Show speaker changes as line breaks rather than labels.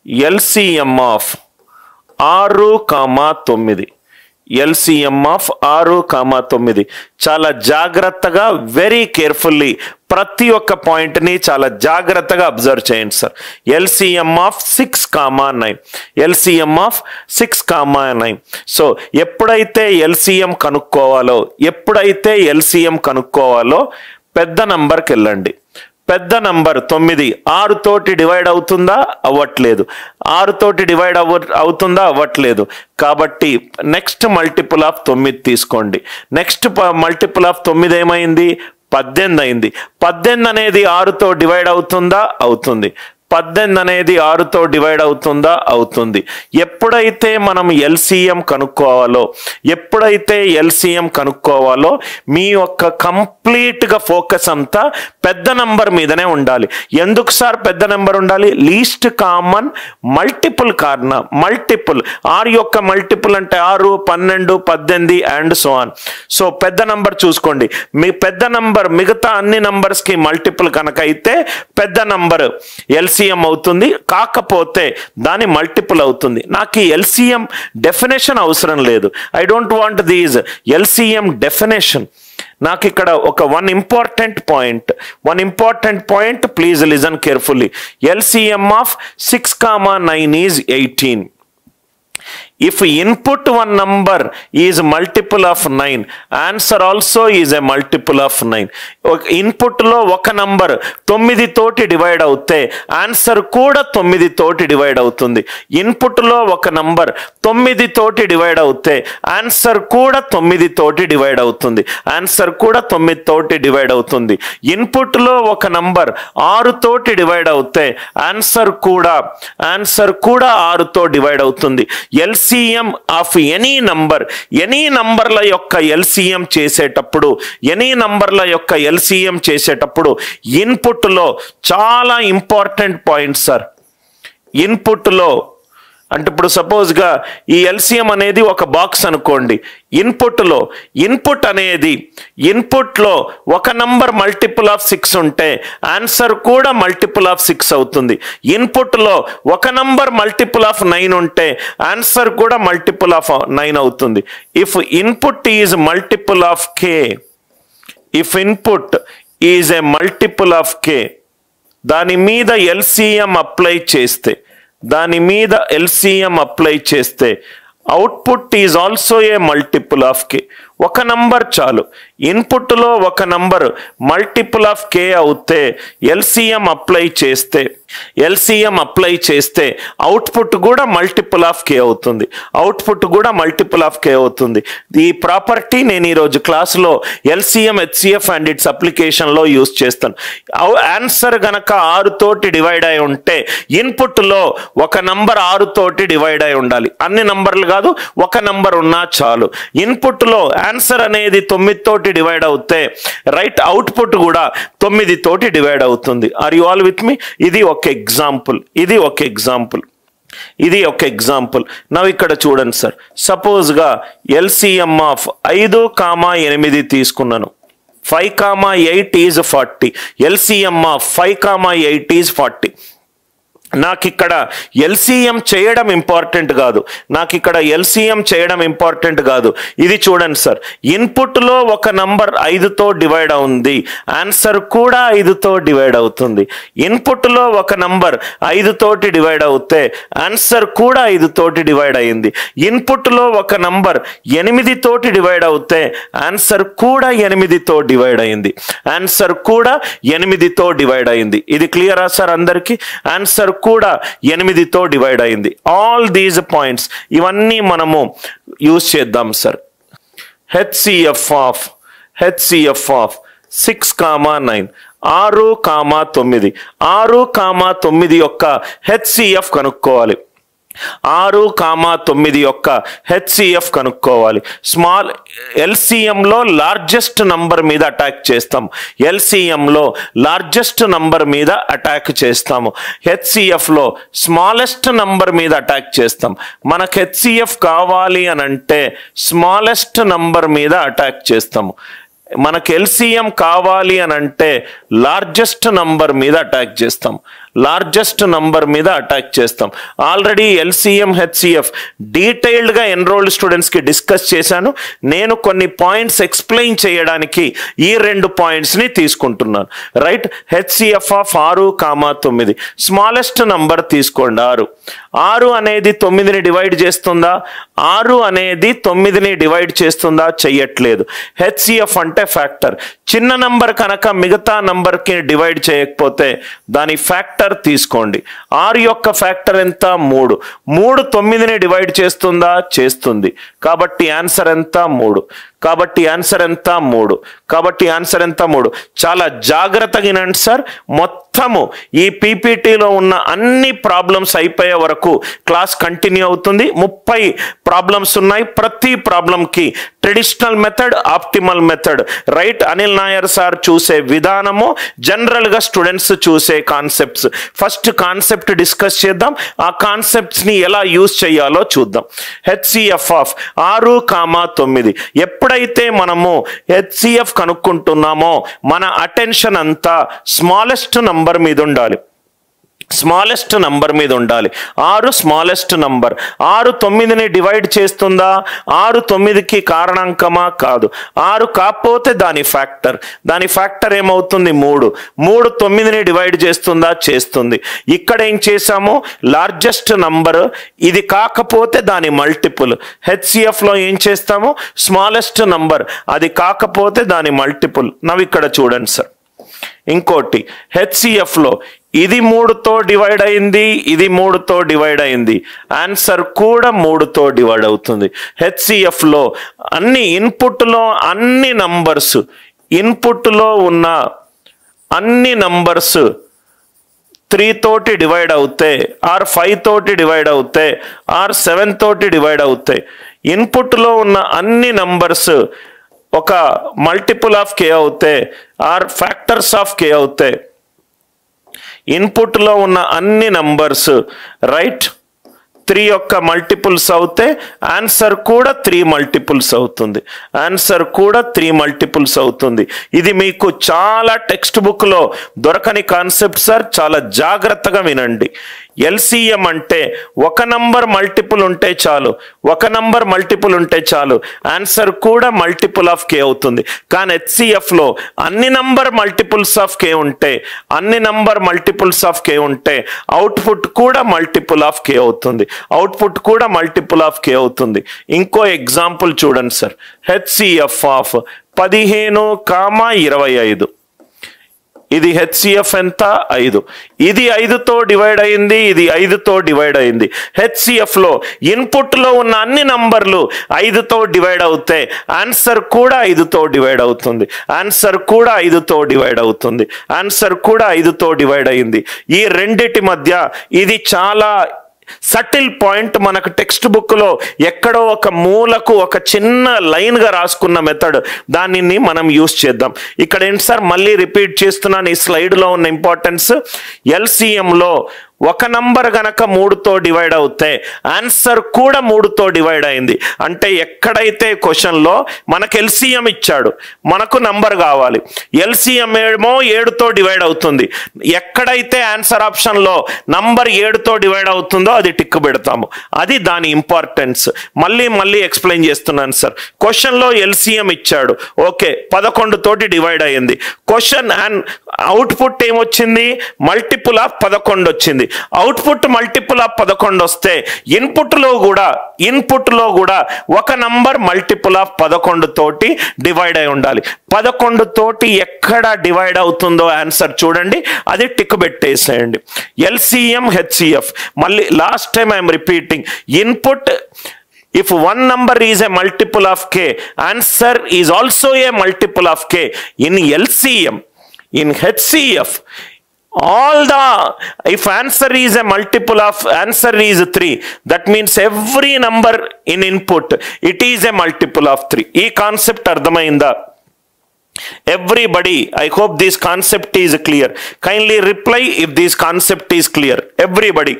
LCM of 6,9. LCM of 6,9. చాలా జాగ్రత్తగా, very carefully ప్రతి ఒక్క పాయింట్ని చాలా జాగ్రత్తగా అబ్జర్వ్ చేయండి sir. LCM of 6,9. LCM of 6,9. So ఎప్పుడైతే LCM కనుక్కోవాలో పెద్ద నంబర్కి వెళ్ళండి. పెద్ద నంబర్ 9 6 తోటి డివైడ్ అవుతుందా? అవ్వట్లేదు. 6 తోటి డివైడ్ అవుతుందా? అవ్వట్లేదు. కాబట్టి నెక్స్ట్ మల్టిపుల్ ఆఫ్ 9 తీసుకోండి. నెక్స్ట్ మల్టిపుల్ ఆఫ్ 9 ఏమైంది? 18 అయింది. 18 అనేది 6తో డివైడ్ అవుతుందా? అవుతుంది. 18 అనేది 6తో డివైడ్ అవుతుందా? అవుతుంది. ఎప్పుడైతే మనం LCM కనుక్కోవాలో మీ యొక్క కంప్లీట్గా ఫోకస్ అంతా పెద్ద నంబర్ మీదనే ఉండాలి. ఎందుకు సార్ పెద్ద నెంబర్ ఉండాలి? లీస్ట్ కామన్ మల్టిపుల్ కారణం. మల్టిపుల్ 6 యొక్క మల్టిపుల్ అంటే 6, 12, 18 అండ్ సో ఆన్. సో పెద్ద నంబర్ చూసుకోండి. మీ పెద్ద నంబర్ మిగతా అన్ని నంబర్స్కి మల్టిపుల్ కనుక అయితే పెద్ద నంబర్ LCM అవుతుంది. కాకపోతే దాని మల్టిపుల్ అవుతుంది. నాకు ఈ LCM డెఫినేషన్ అవసరం లేదు. I don't want these LCM definition. నాకు ఇక్కడ ఒక one important point please listen carefully. LCM of 6,9 is 18. If input one number is multiple of 9, answer also is a multiple of 9. Input లో ఒక number 9 తోటి divide అవుతే answer కూడా 9 తోటి divide అవుతుంది. ఇన్పుట్ లో ఒక నంబర్ 9 తోటి డివైడ్ అవుతే ఆన్సర్ కూడా 9 తోటి డివైడ్ అవుతుంది. ఇన్పుట్ లో ఒక నంబర్ 6 తోటి డివైడ్ అవుతే ఆన్సర్ కూడా 6తో డివైడ్ అవుతుంది. LCM ఆఫ్ ఎనీ నంబర్ల యొక్క LCM చేసేటప్పుడు ఇన్పుట్లో చాలా ఇంపార్టెంట్ పాయింట్ సార్. ఇన్పుట్లో అంటే ఇప్పుడు సపోజ్గా ఈ LCM అనేది ఒక బాక్స్ అనుకోండి. ఇన్పుట్లో ఒక నంబర్ మల్టిపుల్ ఆఫ్ 6 ఉంటే ఆన్సర్ కూడా మల్టిపుల్ ఆఫ్ 6 అవుతుంది. ఇన్పుట్లో ఒక నంబర్ మల్టిపుల్ ఆఫ్ 9 ఉంటే ఆన్సర్ కూడా మల్టిపుల్ ఆఫ్ 9 అవుతుంది. If input is multiple of K, దాని మీద LCM అప్లై చేస్తే output is also a multiple of K. ఒక నంబర్ చాలు. ఇన్పుట్లో ఒక నంబర్ మల్టిపుల్ ఆఫ్ K అవుతే LCM అప్లై చేస్తే అవుట్పుట్ కూడా మల్టిపుల్ ఆఫ్ K అవుతుంది. ఈ ప్రాపర్టీ నేను ఈరోజు క్లాస్లో LCM HCF అండ్ ఇట్స్ అప్లికేషన్లో యూజ్ చేస్తాను. ఆన్సర్ గనక 6 తోటి డివైడ్ అయి ఉంటే ఇన్పుట్లో ఒక నంబర్ 6 తోటి డివైడ్ అయి ఉండాలి. అన్ని నంబర్లు కాదు, ఒక నంబర్ ఉన్నా చాలు. ఇన్పుట్లో ఆన్సర్ అనేది 9 తోటి డివైడ్ అవుతే రైట్ అవుట్పుట్ కూడా 9 తోటి డివైడ్ అవుతుంది. Are you all with me? ఇది ఒక ఎగ్జాంపుల్. నవ్వు ఇక్కడ చూడండి సార్. సపోజ్గా LCM ఆఫ్ 5,8 తీసుకున్నాను. 5,8 ఈజ్ 40. LCM of 5,8 is 40. నాకు ఇక్కడ LCM చేయడం ఇంపార్టెంట్ కాదు. ఇది చూడండి సార్. ఇన్పుట్లో ఒక నంబర్ 5తో డివైడ్ అవుతుంది. ఆన్సర్ కూడా 5తో డివైడ్ అవుతుంది. ఇన్పుట్లో ఒక నంబర్ 5 తోటి డివైడ్ అవుతే ఆన్సర్ కూడా 5 తోటి డివైడ్ అయింది. ఇన్పుట్లో ఒక నంబర్ 8 తోటి డివైడ్ అవుతే ఆన్సర్ కూడా 8తో డివైడ్ అయింది. ఇది క్లియరా సార్ అందరికీ? ఆన్సర్ కూడా 8తో డివైడ్ అయింది. ఆల్ దీస్ పాయింట్స్ ఇవన్నీ మనము యూజ్ చేద్దాం సార్. HCF ఆఫ్ 6,9 6,9 యొక్క HCF కనుక్కోవాలి. 6,9 యొక్క HCF కనుక్కోవాలి. స్మాల్ LCMలో లార్జెస్ట్ నంబర్ మీద అటాక్ చేస్తాము. HCFలో స్మాలెస్ట్ నంబర్ మీద అటాక్ చేస్తాం. మనకు HCF కావాలి అని అంటే స్మాలెస్ట్ నంబర్ మీద అటాక్ చేస్తాము. మనకు ఎల్సిఎం కావాలి అని అంటే లార్జెస్ట్ నంబర్ మీద అటాక్ చేస్తాం, లార్జెస్ట్ నంబర్ మీద అటాక్ చేస్తాం. ఆల్రెడీ ఎల్సిఎం హెచ్సిఎఫ్ డీటెయిల్డ్గా ఎన్రోల్డ్ స్టూడెంట్స్కి డిస్కస్ చేశాను. నేను కొన్ని పాయింట్స్ ఎక్స్ప్లెయిన్ చేయడానికి ఈ 2 పాయింట్స్ని తీసుకుంటున్నాను. Right, HCF of 6,9 smallest number తీసుకోండి 6. 6 అనేది 9ని డివైడ్ చేస్తుందా? 6 అనేది 9ని డివైడ్ చేస్తుందా? చెయ్యట్లేదు. హెచ్సిఎఫ్ అంటే ఫ్యాక్టర్. చిన్న నంబర్ కనుక మిగతా నంబర్కి డివైడ్ చేయకపోతే దాని ఫ్యాక్టర్ తీసుకోండి. 6 యొక్క ఫ్యాక్టర్ ఎంత? 3. 3 9ని డివైడ్ చేస్తుందా? చేస్తుంది. కాబట్టి ఆన్సర్ ఎంత? 3. కాబట్టి ఆన్సర్ ఎంత? 3. కాబట్టి ఆన్సర్ ఎంత? 3. చాలా జాగ్రత్తగా వినండి సార్. మొత్తము ఈ పీపీటీలో ఉన్న అన్ని ప్రాబ్లమ్స్ అయిపోయే వరకు క్లాస్ కంటిన్యూ అవుతుంది. 30 ప్రాబ్లమ్స్ ఉన్నాయి. ప్రతి ప్రాబ్లంకి traditional method, optimal method, right, Anil Nair sir చూసే విధానము, జనరల్గా స్టూడెంట్స్ చూసే కాన్సెప్ట్స్. ఫస్ట్ కాన్సెప్ట్ డిస్కస్ చేద్దాం. ఆ కాన్సెప్ట్స్ని ఎలా యూజ్ చేయాలో చూద్దాం. HCF of 6,9. ఎప్పుడైతే మనము హెచ్సిఎఫ్ కనుక్కుంటున్నామో మన అటెన్షన్ అంతా స్మాలెస్ట్ నంబర్ మీద ఉండాలి. స్మాలెస్ట్ నంబర్ మీద ఉండాలి. 6 స్మాలెస్ట్ నంబర్. 6 9ని డివైడ్ చేస్తుందా? 6 9కి కారణాంకమా? కాదు. 6 కాకపోతే దాని ఫ్యాక్టర్. దాని ఫ్యాక్టర్ ఏమవుతుంది? 3. 3 9ని డివైడ్ చేస్తుందా? చేస్తుంది. ఇక్కడ ఏం చేసాము? Largest number. ఇది కాకపోతే దాని మల్టిపుల్. హెచ్సిఎఫ్లో ఏం చేస్తాము? Smallest number. అది కాకపోతే దాని మల్టిపుల్. నవ్వు ఇక్కడ చూడండి సార్. ఇంకోటి హెచ్సిఎఫ్లో ఇది 3తో డివైడ్ అయింది, ఇది 3తో డివైడ్ అయింది. ఆన్సర్ కూడా 3తో డివైడ్ అవుతుంది. హెచ్సిఎఫ్లో అన్ని ఇన్పుట్లో అన్ని నంబర్స్, ఇన్పుట్లో ఉన్న అన్ని నంబర్స్ 3 తోటి డివైడ్ అవుతాయి, ఆర్ 5 తోటి డివైడ్ అవుతాయి, ఆర్ 7 తోటి డివైడ్ అవుతాయి. ఇన్పుట్లో ఉన్న అన్ని నంబర్స్ ఒక మల్టిపుల్ ఆఫ్ కే అవుతాయి, ఆర్ ఫ్యాక్టర్స్ ఆఫ్ కే అవుతాయి. ఇన్పుట్లో ఉన్న అన్ని నంబర్స్ రైట్ 3 యొక్క మల్టిపుల్స్ అవుతే ఆన్సర్ కూడా 3 మల్టిపుల్స్ అవుతుంది. ఆన్సర్ కూడా 3 మల్టిపుల్స్ అవుతుంది. ఇది మీకు చాలా టెక్స్ట్ బుక్లో దొరకని కాన్సెప్ట్ సార్. చాలా జాగ్రత్తగా వినండి. ఎల్సిఎం అంటే ఒక నంబర్ మల్టిపుల్ ఉంటే చాలు, ఒక నంబర్ మల్టిపుల్ ఉంటే చాలు, ఆన్సర్ కూడా మల్టిపుల్ ఆఫ్ కే అవుతుంది. కానీ హెచ్సిఎఫ్లో అన్ని నంబర్ మల్టిపుల్స్ ఆఫ్ కే ఉంటే, అన్ని నంబర్ మల్టిపుల్స్ ఆఫ్ కే ఉంటే అవుట్పుట్ కూడా మల్టిపుల్ ఆఫ్ కే అవుతుంది. అవుట్పుట్ కూడా మల్టిపుల్ ఆఫ్ కే అవుతుంది. ఇంకో ఎగ్జాంపుల్ చూడండి సార్. HCF of 15,25. ఇది హెచ్సిఎఫ్ ఎంత? 5. ఇది 5తో డివైడ్ అయింది, ఇది 5తో డివైడ్ అయింది. హెచ్సిఎఫ్లో ఇన్పుట్లో ఉన్న అన్ని నంబర్లు 5తో డివైడ్ అవుతాయి. ఆన్సర్ కూడా 5తో డివైడ్ అవుతుంది. ఆన్సర్ కూడా 5తో డివైడ్ అవుతుంది. ఆన్సర్ కూడా 5తో డివైడ్ అయింది. ఈ రెండిటి మధ్య ఇది చాలా సటిల్ పాయింట్. మనకు టెక్స్ట్ బుక్లో ఎక్కడో ఒక మూలకు ఒక చిన్న లైన్గా రాసుకున్న మెథడ్, దానిని మనం యూస్ చేద్దాం. ఇక్కడ ఏంటి సార్, మళ్ళీ రిపీట్ చేస్తున్నాను ఈ స్లైడ్లో ఉన్న ఇంపార్టెన్స్. ఎల్సిఎంలో ఒక నంబర్ గనక 3తో డివైడ్ అవుతే ఆన్సర్ కూడా 3తో డివైడ్ అయింది. అంటే ఎక్కడైతే క్వశ్చన్లో మనకు ఎల్సిఎం ఇచ్చాడు, మనకు నంబర్ కావాలి, ఎల్సిఎం ఏమో 7తో డివైడ్ అవుతుంది. ఎక్కడైతే ఆన్సర్ ఆప్షన్లో నంబర్ 7తో డివైడ్ అవుతుందో అది టిక్ పెడతాము. అది దాని ఇంపార్టెన్స్. మళ్ళీ ఎక్స్ప్లెయిన్ చేస్తున్నాను సార్. క్వశ్చన్లో ఎల్సిఎం ఇచ్చాడు, ఓకే, 11 తోటి డివైడ్ అయ్యింది. క్వశ్చన్ అండ్ అవుట్పుట్ ఏమొచ్చింది? మల్టిపుల్ ఆఫ్ 11 వచ్చింది. అవుట్పుట్ మల్టిపుల్ ఆఫ్ 11 వస్తే ఇన్పుట్లో కూడా ఒక నంబర్ మల్టిపుల్ ఆఫ్ 11 తోటి డివైడ్ అయి ఉండాలి. 11 తోటి ఎక్కడ డివైడ్ అవుతుందో ఆన్సర్ చూడండి, అది టిక్ పెట్టేసేయండి. LCM HCF. మళ్ళీ last time I'm repeating. Input, if one number is a multiple of k, answer is also a multiple of k. In LCM, in HCF, if answer is a multiple of answer is 3, that means every number in input, it is a multiple of 3. Ee concept ardhamainda everybody? I hope this concept is clear. Kindly reply if this concept is clear, everybody.